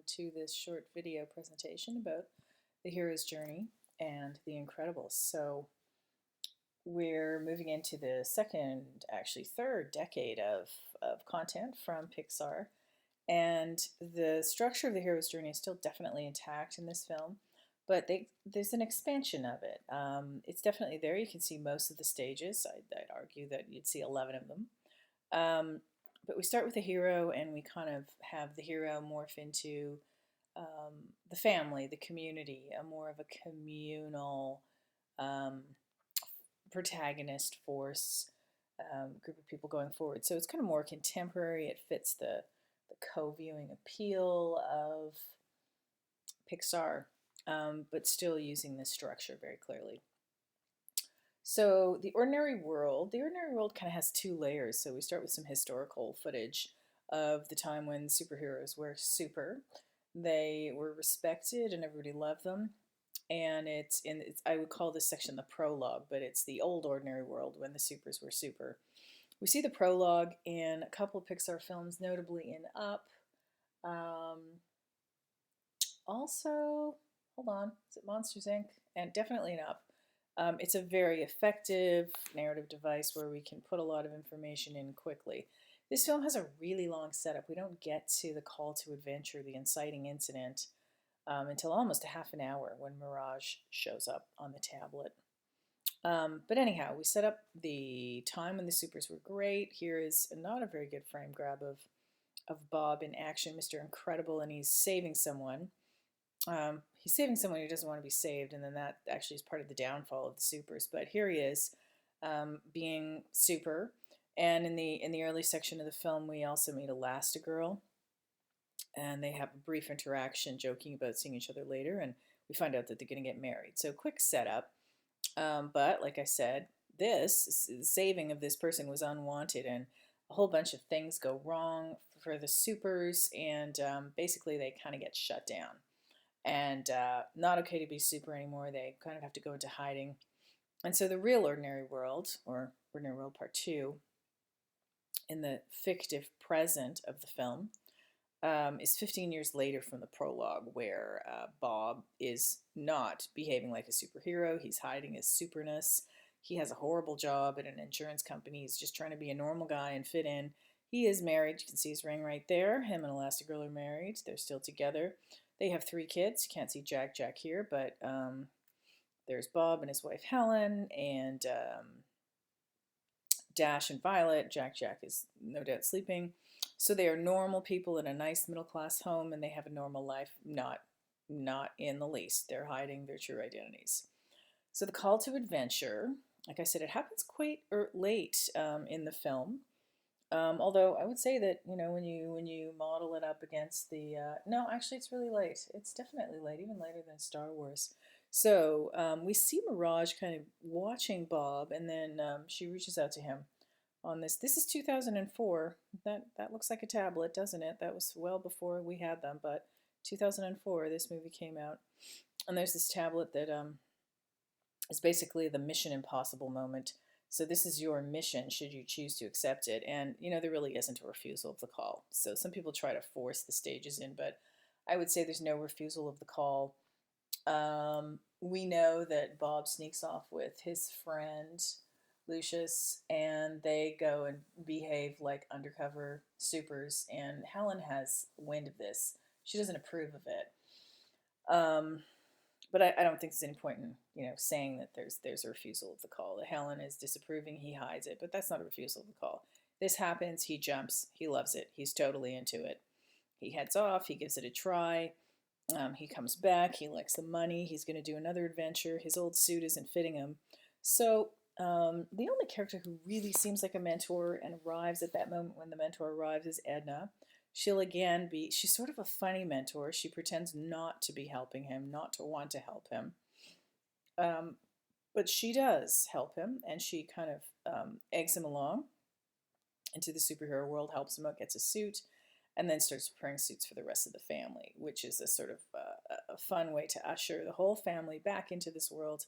to this short video presentation about the hero's journey and the Incredibles. So we're moving into the second, actually third decade of content from Pixar, and the structure of the hero's journey is still definitely intact in this film, but there's an expansion of it. It's definitely there. You can see most of the stages. I'd argue that you'd see 11 of them. But we start with the hero, and we kind of have the hero morph into the family, the community, a more of a communal um, protagonist force, group of people going forward. So it's kind of more contemporary. It fits the co-viewing appeal of Pixar, but still using this structure very clearly. So the ordinary world kind of has two layers. So we start with some historical footage of the time when superheroes were super. They were respected and everybody loved them. And I would call this section the prologue, but it's the old ordinary world when the supers were super. We see the prologue in a couple of Pixar films, notably in Up. Also, hold on, is it Monsters Inc? And definitely in Up. It's a very effective narrative device where we can put a lot of information in quickly. This film has a really long setup. We don't get to the call to adventure, the inciting incident, until almost a half an hour when Mirage shows up on the tablet. But anyhow, we set up the time when the supers were great. Here is not a very good frame grab of Bob in action, Mr. Incredible, and he's saving someone. He's saving someone who doesn't want to be saved, and then that actually is part of the downfall of the supers. But here he is, being super. And in the early section of the film, we also meet Elastigirl, and they have a brief interaction, joking about seeing each other later, and we find out that they're going to get married. So quick setup, but like I said, the saving of this person was unwanted, and a whole bunch of things go wrong for the supers, and basically they kind of get shut down. And not okay to be super anymore. They kind of have to go into hiding. And so the real Ordinary World, or Ordinary World Part 2, in the fictive present of the film, is 15 years later from the prologue, where Bob is not behaving like a superhero. He's hiding his superness. He has a horrible job at an insurance company. He's just trying to be a normal guy and fit in. He is married. You can see his ring right there. Him and Elastigirl are married. They're still together. They have 3 kids. You can't see Jack here, but there's Bob and his wife Helen, and Dash and Violet. Jack is no doubt sleeping. So they are normal people in a nice middle-class home, and they have a normal life. Not in the least. They're hiding their true identities. So the call to adventure, like I said, it happens quite late in the film. Although I would say that, when you model it up against the no, actually it's really late. It's definitely late, even later than Star Wars. So we see Mirage kind of watching Bob, and then she reaches out to him on this. This is 2004. That looks like a tablet, doesn't it? That was well before we had them, but 2004 this movie came out, and there's this tablet that is basically the Mission Impossible moment. So this is your mission should you choose to accept it. And, there really isn't a refusal of the call. So some people try to force the stages in, but I would say there's no refusal of the call. We know that Bob sneaks off with his friend, Lucius, and they go and behave like undercover supers. And Helen has wind of this. She doesn't approve of it. But I don't think there's any point in saying that there's a refusal of the call. Helen is disapproving. He hides it, but that's not a refusal of the call. This happens. He jumps. He loves it. He's totally into it. He heads off. He gives it a try. He comes back. He likes the money. He's going to do another adventure. His old suit isn't fitting him. So the only character who really seems like a mentor and arrives at that moment when the mentor arrives is Edna. She'll again she's sort of a funny mentor. She pretends not to be helping him, not to want to help him. But she does help him, and she kind of eggs him along into the superhero world, helps him out, gets a suit, and then starts preparing suits for the rest of the family, which is a sort of a fun way to usher the whole family back into this world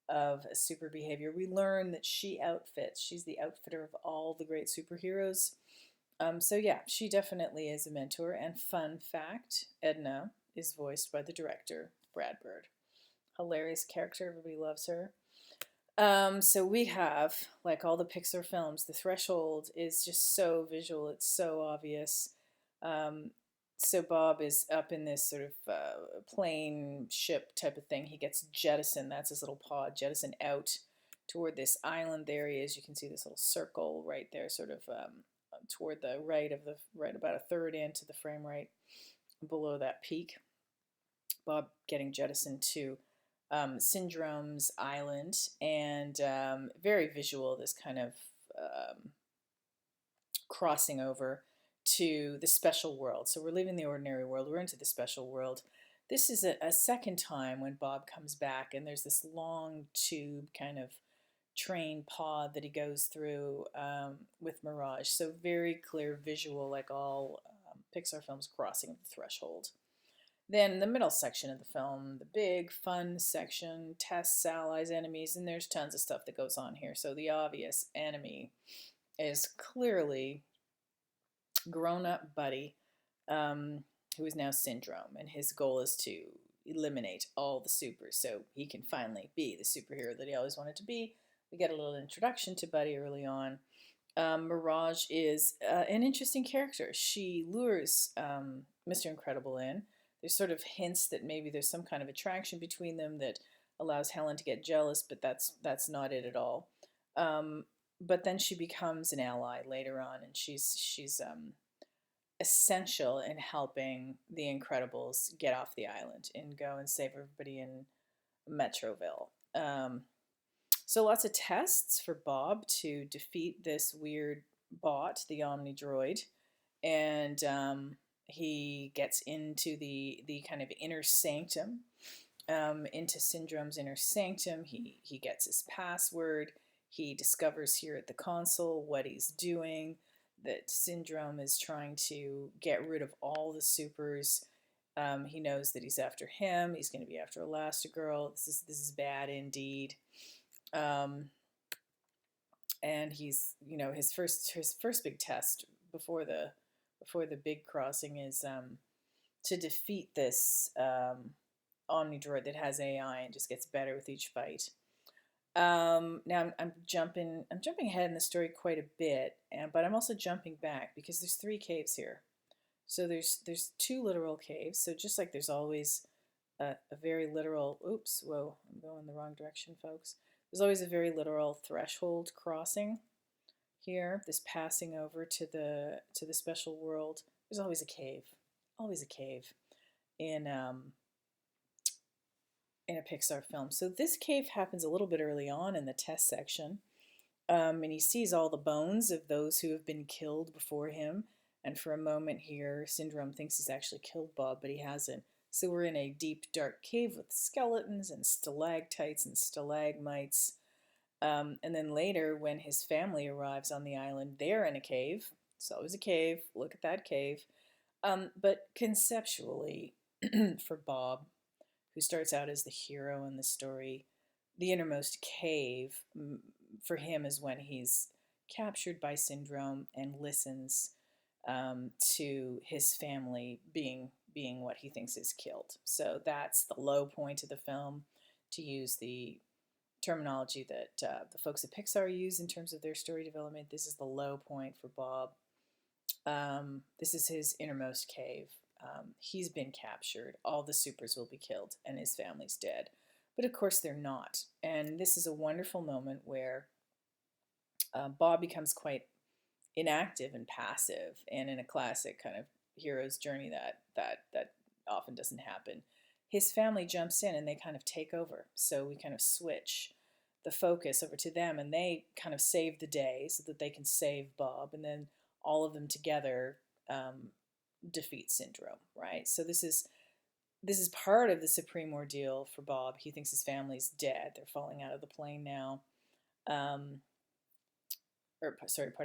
of super behavior. We learn that she outfits. She's the outfitter of all the great superheroes. So yeah, she definitely is a mentor. And fun fact, Edna is voiced by the director, Brad Bird. Hilarious character, everybody loves her. So we have, like all the Pixar films, the threshold is just so visual, it's so obvious. Um, so Bob is up in this sort of plane ship type of thing. He gets jettisoned, that's his little pod, jettisoned out toward this island. There he is. You can see this little circle right there, sort of toward the right of the, right about a third into the frame right below that peak. Bob getting jettisoned to Syndrome's island, and very visual, this kind of um, crossing over to the special world. So we're leaving the ordinary world, we're into the special world. This is a second time when Bob comes back, and there's this long tube kind of train pod that he goes through with Mirage. So very clear visual, like all Pixar films crossing the threshold. Then the middle section of the film, the big fun section, tests, allies, enemies, and there's tons of stuff that goes on here. So the obvious enemy is clearly grown-up Buddy, who is now Syndrome, and his goal is to eliminate all the supers so he can finally be the superhero that he always wanted to be. We get a little introduction to Buddy early on. Mirage is an interesting character. She lures Mr. Incredible in. There's sort of hints that maybe there's some kind of attraction between them that allows Helen to get jealous, but that's not it at all. But then she becomes an ally later on, and she's essential in helping the Incredibles get off the island and go and save everybody in Metroville. So lots of tests for Bob to defeat this weird bot, the Omni Droid, and he gets into the kind of inner sanctum, into Syndrome's inner sanctum. He gets his password. He discovers here at the console what he's doing, that Syndrome is trying to get rid of all the supers. He knows that he's after him. He's going to be after Elastigirl. This is bad indeed. And he's, you know, his first big test before the big crossing is to defeat this Omni Droid that has AI and just gets better with each fight. Now I'm jumping ahead in the story quite a bit, but I'm also jumping back because there's 3 caves here. So there's 2 literal caves. So just like there's always a very literal, oops, whoa, I'm going the wrong direction, folks. There's always a very literal threshold crossing here, this passing over to the special world. There's always a cave in a Pixar film. So this cave happens a little bit early on in the test section, and he sees all the bones of those who have been killed before him. And for a moment here, Syndrome thinks he's actually killed Bob, but he hasn't. So we're in a deep, dark cave with skeletons and stalactites and stalagmites. And then later, when his family arrives on the island, they're in a cave. It's always a cave. Look at that cave. But conceptually, for Bob, who starts out as the hero in the story, the innermost cave for him is when he's captured by Syndrome and listens to his family being what he thinks is killed. So that's the low point of the film, to use the terminology that the folks at Pixar use in terms of their story development. This is the low point for Bob. This is his innermost cave. He's been captured. All the supers will be killed, and his family's dead. But of course they're not. And this is a wonderful moment where Bob becomes quite inactive and passive, and in a classic kind of hero's journey that often doesn't happen, his family jumps in and they kind of take over. So we kind of switch the focus over to them, and they kind of save the day so that they can save Bob, and then all of them together defeat Syndrome, right? So this is part of the supreme ordeal for Bob. He thinks his family's dead. They're falling out of the plane now. Part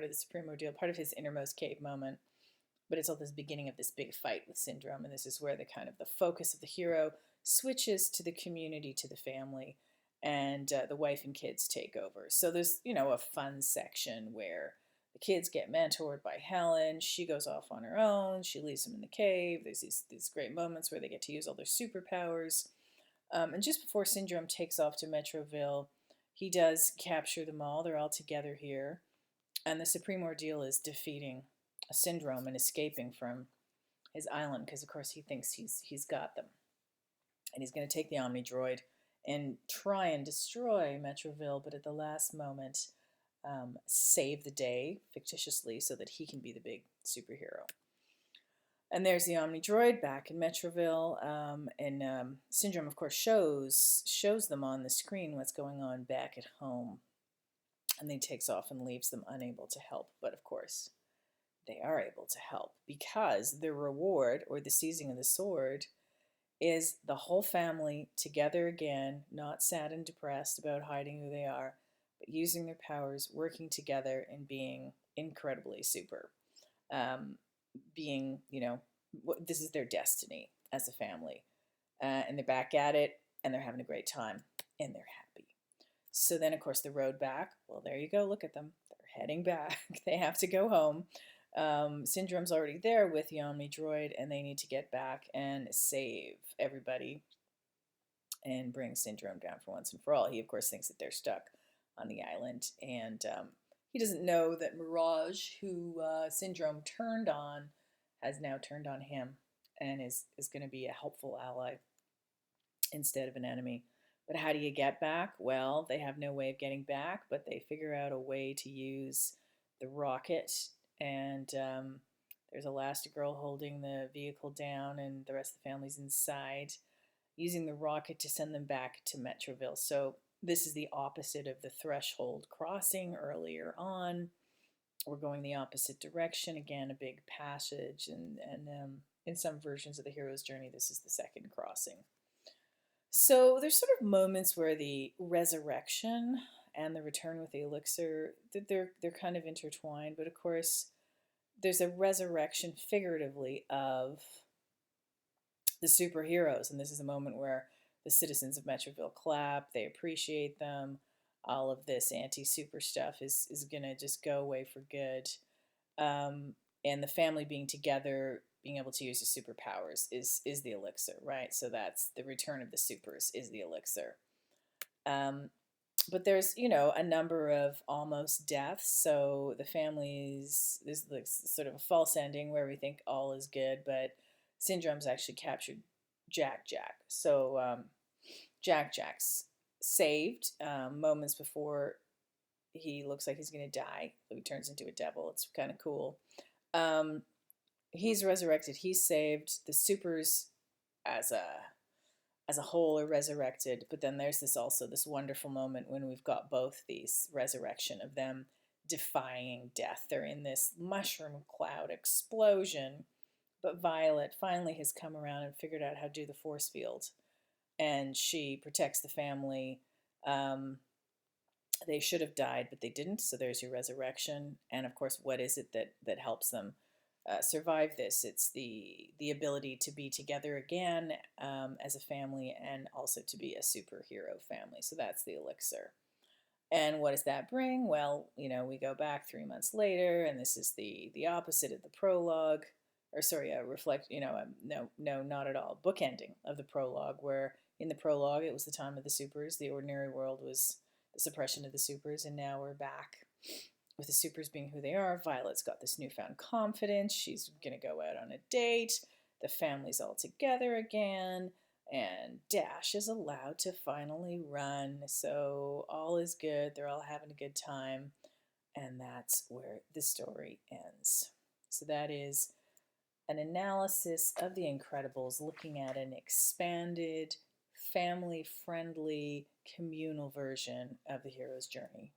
of the supreme ordeal, part of his innermost cave moment. But it's all this beginning of this big fight with Syndrome, and this is where the kind of the focus of the hero switches to the community, to the family, and the wife and kids take over. So there's, you know, a fun section where The kids get mentored by Helen. She goes off on her own. She leaves them in the cave. There's these great moments where they get to use all their superpowers. And just before Syndrome takes off to Metroville, he does capture them all. They're all together here. And the supreme ordeal is defeating a Syndrome and escaping from his island because, of course, he thinks he's got them. And he's going to take the Omni Droid and try and destroy Metroville, but at the last moment, save the day fictitiously so that he can be the big superhero. And there's the Omni Droid back in Metroville, and Syndrome, of course, shows them on the screen what's going on back at home. And then he takes off and leaves them unable to help. But of course, they are able to help because the reward, or the seizing of the sword, is the whole family together again, not sad and depressed about hiding who they are, but using their powers, working together, and being incredibly super. Being, this is their destiny as a family. And they're back at it, and they're having a great time, and they're happy. So then, of course, the road back, well, there you go, look at them. They're heading back. They have to go home. Syndrome's already there with the Omni Droid, and they need to get back and save everybody and bring Syndrome down for once and for all. He, of course, thinks that they're stuck on the island, and he doesn't know that Mirage, who Syndrome turned on, has now turned on him and is going to be a helpful ally instead of an enemy. But how do you get back? Well, they have no way of getting back, but they figure out a way to use the rocket, and there's Elastigirl holding the vehicle down, and the rest of the family's inside, using the rocket to send them back to Metroville. So this is the opposite of the threshold crossing earlier on. We're going the opposite direction. Again, a big passage, and in some versions of the hero's journey, this is the second crossing. So there's sort of moments where the resurrection and the return with the elixir, they're kind of intertwined, but of course there's a resurrection figuratively of the superheroes, and this is a moment where the citizens of Metroville clap, they appreciate them. All of this anti-super stuff is going to just go away for good. And the family being together, being able to use the superpowers is the elixir, right? So that's the return of the supers is the elixir. But there's, a number of almost deaths. So the families, there's like sort of a false ending where we think all is good, but Syndrome's actually captured Jack. So Jack's saved moments before he looks like he's going to die. He turns into a devil. It's kind of cool. He's resurrected. He's saved. The supers as a whole are resurrected. But then there's this wonderful moment when we've got both these resurrection of them defying death. They're in this mushroom cloud explosion. But Violet finally has come around and figured out how to do the force field. And she protects the family. They should have died, but they didn't. So there's your resurrection. And of course, what is it that helps them survive this? It's the ability to be together again as a family, and also to be a superhero family. So that's the elixir. And what does that bring? Well, we go back 3 months later, and this is the opposite of the prologue. Or sorry, no, not at all. Bookending of the prologue, where in the prologue it was the time of the supers. The ordinary world was the suppression of the supers, and now we're back with the supers being who they are. Violet's got this newfound confidence. She's going to go out on a date. The family's all together again, and Dash is allowed to finally run. So all is good. They're all having a good time, and that's where the story ends. So that is an analysis of The Incredibles, looking at an expanded, family-friendly, communal version of the hero's journey.